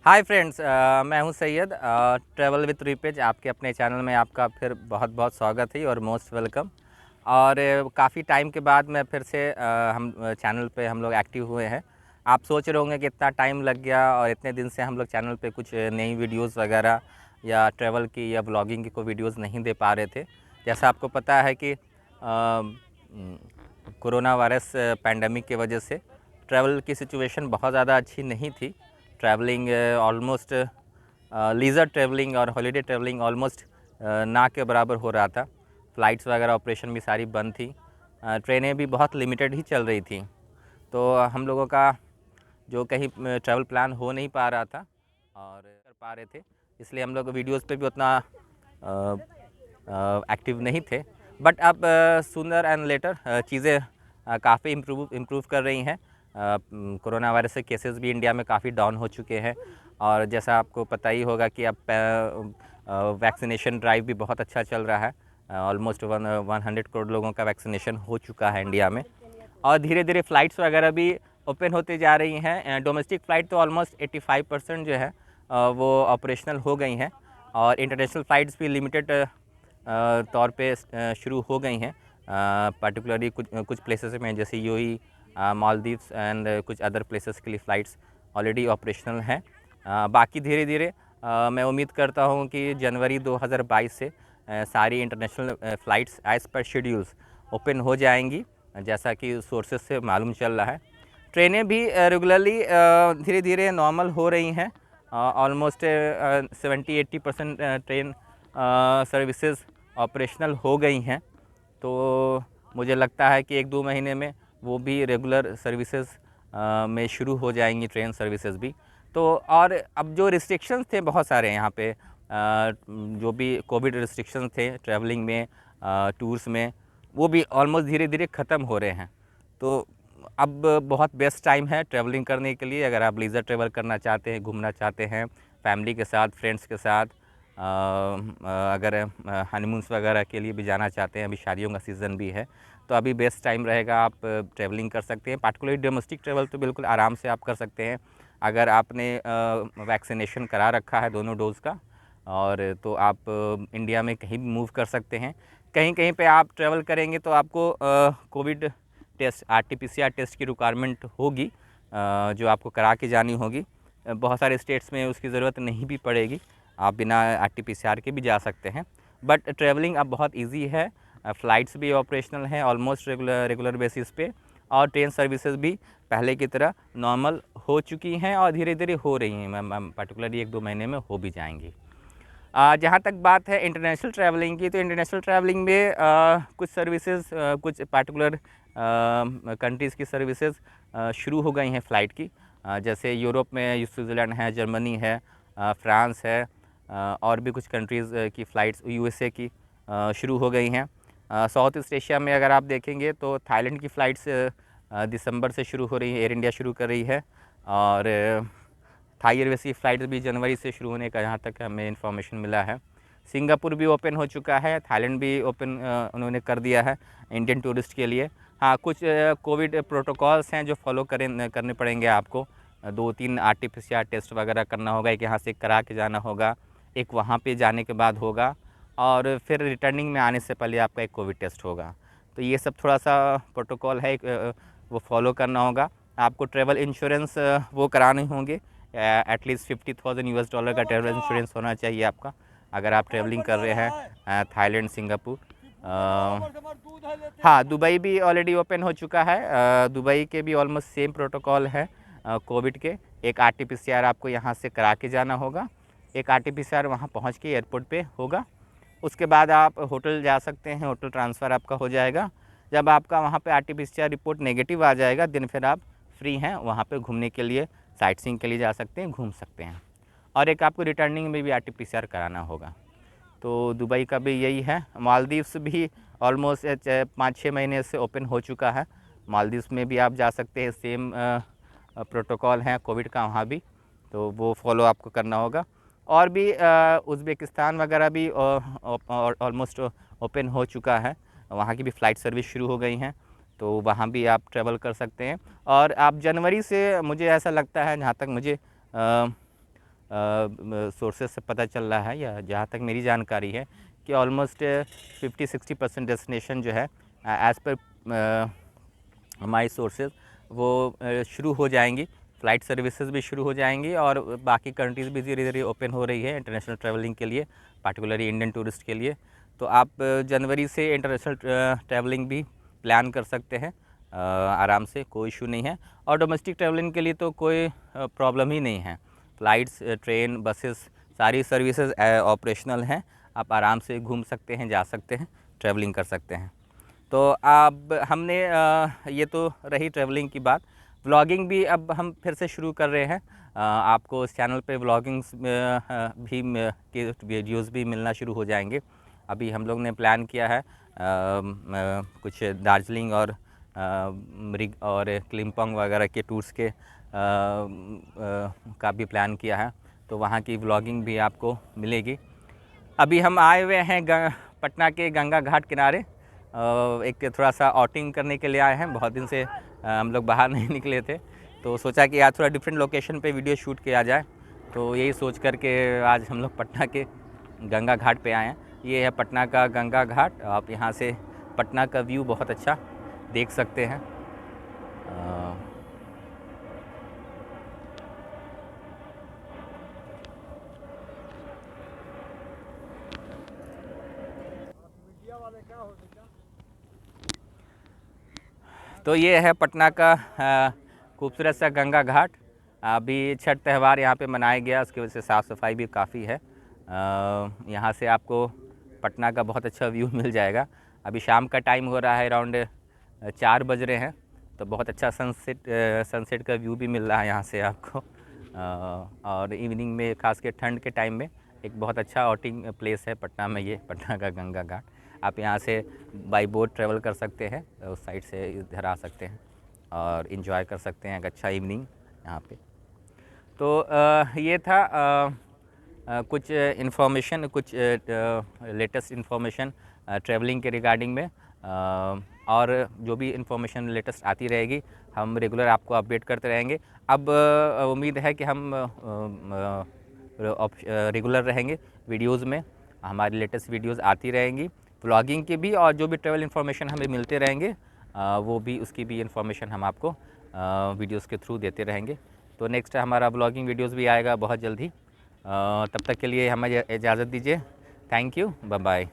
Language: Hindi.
हाय फ्रेंड्स, मैं हूं सैयद। ट्रैवल विद रिपेज आपके अपने चैनल में आपका फिर बहुत बहुत स्वागत है और मोस्ट वेलकम। और काफ़ी टाइम के बाद मैं फिर से हम चैनल पे हम लोग एक्टिव हुए हैं। आप सोच रहे होंगे कि इतना टाइम लग गया और इतने दिन से हम लोग चैनल पे कुछ नई वीडियोस वगैरह या ट्रैवल की या ब्लॉगिंग की कोई वीडियोस नहीं दे पा रहे थे। जैसा आपको पता है कि कोरोना वायरस पैंडमिक की वजह से ट्रैवल की सिचुएशन बहुत ज़्यादा अच्छी नहीं थी। ट्रैवलिंग ऑलमोस्ट लीजर ट्रैवलिंग और हॉलीडे ट्रैवलिंग ऑलमोस्ट ना के बराबर हो रहा था। फ़्लाइट्स वगैरह ऑपरेशन भी सारी बंद थी। ट्रेनें भी बहुत लिमिटेड ही चल रही थी। तो हम लोगों का जो कहीं ट्रैवल प्लान हो नहीं पा रहा था और कर पा रहे थे, इसलिए हम लोग वीडियोज़ पे भी उतना एक्टिव नहीं थे। बट अब सूनर एंड लेटर चीज़ें काफ़ी इम्प्रूव कर रही हैं। कोरोना वायरस के केसेस भी इंडिया में काफ़ी डाउन हो चुके हैं और जैसा आपको पता ही होगा कि अब वैक्सीनेशन ड्राइव भी बहुत अच्छा चल रहा है। ऑलमोस्ट 100 करोड़ लोगों का वैक्सीनेशन हो चुका है इंडिया में और धीरे धीरे फ़्लाइट्स वगैरह भी ओपन होते जा रही हैं। डोमेस्टिक फ़्लाइट तो ऑलमोस्ट 85% जो है वो ऑपरेशनल हो गई हैं और इंटरनेशनल फ़्लाइट्स भी लिमिटेड तौर पे शुरू हो गई हैं। पर्टिकुलरली कुछ प्लेसेस में जैसे यूएई, मालदीव्स एंड कुछ अदर प्लेसेस के लिए फ़्लाइट्स ऑलरेडी ऑपरेशनल हैं। बाकी धीरे धीरे मैं उम्मीद करता हूँ कि जनवरी 2022 से सारी international flights as per schedules open हो जाएंगी, जैसा कि सोर्सेज से मालूम चल रहा है। ट्रेनें भी रेगुलरली धीरे धीरे नॉर्मल हो रही हैं। ऑलमोस्ट 70-80% ट्रेन सर्विसेज ऑपरेशनल हो गई हैं। तो मुझे लगता है कि 1-2 महीने में वो भी रेगुलर सर्विसेज में शुरू हो जाएंगी, ट्रेन सर्विसेज भी। तो और अब जो रिस्ट्रिक्शंस थे बहुत सारे यहाँ पे, जो भी कोविड रिस्ट्रिक्शंस थे ट्रैवलिंग में, टूर्स में, वो भी ऑलमोस्ट धीरे धीरे ख़त्म हो रहे हैं। तो अब बहुत बेस्ट टाइम है ट्रैवलिंग करने के लिए। अगर आप लीजर ट्रैवल करना चाहते हैं, घूमना चाहते हैं फैमिली के साथ, फ्रेंड्स के साथ, अगर हनीमून्स वगैरह के लिए भी जाना चाहते हैं, अभी शादियों का सीज़न भी है, तो अभी बेस्ट टाइम रहेगा। आप ट्रैवलिंग कर सकते हैं। पार्टिकुलरली डोमेस्टिक ट्रैवल तो बिल्कुल आराम से आप कर सकते हैं अगर आपने वैक्सीनेशन करा रखा है दोनों डोज़ का, और तो आप इंडिया में कहीं भी मूव कर सकते हैं। कहीं कहीं पे आप ट्रैवल करेंगे तो आपको कोविड टेस्ट, आरटीपीसीआर टेस्ट की रिक्वायरमेंट होगी, जो आपको करा के जानी होगी। बहुत सारे स्टेट्स में उसकी ज़रूरत नहीं भी पड़ेगी, आप बिना आरटीपीसीआर के भी जा सकते हैं। बट ट्रैवलिंग अब बहुत इजी है। फ़्लाइट्स भी ऑपरेशनल हैं ऑलमोस्ट रेगुलर बेसिस पे, और ट्रेन सर्विसेज भी पहले की तरह नॉर्मल हो चुकी हैं और धीरे धीरे हो रही हैं। मैम पर्टिकुलरली 1-2 महीने में हो भी जाएंगी। जहाँ तक बात है इंटरनेशनल ट्रैवलिंग की, तो इंटरनेशनल ट्रैवलिंग में कुछ सर्विसेज, कुछ पार्टिकुलर कंट्रीज़ की सर्विसेज शुरू हो गई हैं फ़्लाइट की। जैसे यूरोप में स्विट्ज़रलैंड है, जर्मनी है, फ्रांस है, और भी कुछ कंट्रीज़ की फ़्लाइट्स, यूएसए की शुरू हो गई हैं। साउथ ईस्ट एशिया में अगर आप देखेंगे तो थाईलैंड की फ़्लाइट्स दिसंबर से शुरू हो रही है, एयर इंडिया शुरू कर रही है। और थाई एयरवेज़ की फ़्लाइट्स भी जनवरी से शुरू होने का, जहाँ तक हमें इन्फॉर्मेशन मिला है। सिंगापुर भी ओपन हो चुका है, थाईलैंड भी ओपन उन्होंने कर दिया है इंडियन टूरिस्ट के लिए। हाँ, कुछ कोविड प्रोटोकॉल्स हैं जो फॉलो करने पड़ेंगे आपको। 2-3 आरटीपीसीआर टेस्ट वगैरह करना होगा, एक यहाँ से करा के जाना होगा, एक वहाँ पे जाने के बाद होगा, और फिर रिटर्निंग में आने से पहले आपका एक कोविड टेस्ट होगा। तो ये सब थोड़ा सा प्रोटोकॉल है, वो फॉलो करना होगा। आपको ट्रैवल इंश्योरेंस वो कराने होंगे। एटलीस्ट $50,000 का ट्रैवल इंश्योरेंस होना चाहिए आपका, अगर आप ट्रैवलिंग कर रहे हैं थाईलैंड, सिंगापुर। हाँ, दुबई भी ऑलरेडी ओपन हो चुका है। दुबई के भी ऑलमोस्ट सेम प्रोटोकॉल है कोविड के। एक आरटीपीसीआर आपको यहाँ से करा के जाना होगा, एक आरटीपीसीआर वहाँ पहुँच के एयरपोर्ट पे होगा। उसके बाद आप होटल जा सकते हैं, होटल ट्रांसफ़र आपका हो जाएगा। जब आपका वहाँ पे आरटीपीसीआर रिपोर्ट नेगेटिव आ जाएगा, दिन फिर आप फ्री हैं वहाँ पे घूमने के लिए, साइट सीइंग के लिए जा सकते हैं, घूम सकते हैं। और एक आपको रिटर्निंग में भी आरटीपीसीआर कराना होगा। तो दुबई का भी यही है। मालदीव्स भी ऑलमोस्ट 5-6 महीने से ओपन हो चुका है। मालदीव्स में भी आप जा सकते हैं, सेम प्रोटोकॉल है कोविड का वहाँ भी, तो वो फॉलो आपको करना होगा। और भी उज़्बेकिस्तान वगैरह भी ऑलमोस्ट ओपन हो चुका है, वहाँ की भी फ़्लाइट सर्विस शुरू हो गई हैं, तो वहाँ भी आप ट्रैवल कर सकते हैं। और आप जनवरी से, मुझे ऐसा लगता है जहाँ तक मुझे सोर्सेज से पता चल रहा है, या जहाँ तक मेरी जानकारी है, कि ऑलमोस्ट 50-60% डेस्टिनेशन जो है एज़ पर माई सोर्सेज वो शुरू हो जाएंगी। फ़्लाइट सर्विसेज भी शुरू हो जाएंगी और बाकी कंट्रीज़ भी धीरे धीरे ओपन हो रही है इंटरनेशनल ट्रैवलिंग के लिए, पार्टिकुलरली इंडियन टूरिस्ट के लिए। तो आप जनवरी से इंटरनेशनल ट्रैवलिंग भी प्लान कर सकते हैं आराम से, कोई इशू नहीं है। और डोमेस्टिक ट्रैवलिंग के लिए तो कोई प्रॉब्लम ही नहीं है। फ़्लाइट्स, ट्रेन, बसेस सारी सर्विसेज ऑपरेशनल हैं। आप आराम से घूम सकते हैं, जा सकते हैं, ट्रैवलिंग कर सकते हैं। तो अब हमने ये तो रही ट्रैवलिंग की बात। व्लॉगिंग भी अब हम फिर से शुरू कर रहे हैं। आपको इस चैनल पे व्लॉगिंग्स भी के वीडियोज़ भी मिलना शुरू हो जाएंगे। अभी हम लोग ने प्लान किया है कुछ दार्जिलिंग और मृग और क्लिम्पोंग वगैरह के टूर्स के का भी प्लान किया है, तो वहाँ की व्लॉगिंग भी आपको मिलेगी। अभी हम आए हुए हैं पटना के गंगा घाट किनारे, एक थोड़ा सा आउटिंग करने के लिए आए हैं। बहुत दिन से हम लोग बाहर नहीं निकले थे, तो सोचा कि आज थोड़ा डिफरेंट लोकेशन पे वीडियो शूट किया जाए। तो यही सोच कर के आज हम लोग पटना के गंगा घाट पे आए हैं। ये है पटना का गंगा घाट। आप यहाँ से पटना का व्यू बहुत अच्छा देख सकते हैं। तो ये है पटना का खूबसूरत सा गंगा घाट। अभी छठ त्यौहार यहाँ पे मनाया गया, उसकी वजह से साफ़ सफाई भी काफ़ी है। यहाँ से आपको पटना का बहुत अच्छा व्यू मिल जाएगा। अभी शाम का टाइम हो रहा है, अराउंड 4 बज रहे हैं, तो बहुत अच्छा सनसेट का व्यू भी मिल रहा है यहाँ से आपको। और इवनिंग में, खास के ठंड के टाइम में, एक बहुत अच्छा आउटिंग प्लेस है पटना में, ये पटना का गंगा घाट। आप यहाँ से बाई बोट ट्रैवल कर सकते हैं, उस साइड से इधर आ सकते हैं और इन्जॉय कर सकते हैं एक अच्छा इवनिंग यहाँ पे। तो ये था कुछ इन्फॉर्मेशन, कुछ लेटेस्ट इन्फॉर्मेशन ट्रैवलिंग के रिगार्डिंग में। और जो भी इन्फॉर्मेशन लेटेस्ट आती रहेगी, हम रेगुलर आपको अपडेट करते रहेंगे। अब उम्मीद है कि हम रेगुलर रहेंगे वीडियोज़ में, हमारी लेटेस्ट वीडियोज़ आती रहेंगी व्लॉगिंग की भी, और जो भी ट्रैवल इन्फॉर्मेशन हमें मिलते रहेंगे वो भी, उसकी भी इन्फॉर्मेशन हम आपको वीडियोज़ के थ्रू देते रहेंगे। तो नेक्स्ट हमारा व्लॉगिंग वीडियोज़ भी आएगा बहुत जल्दी। तब तक के लिए हमें इजाज़त दीजिए। Thank you, bye bye.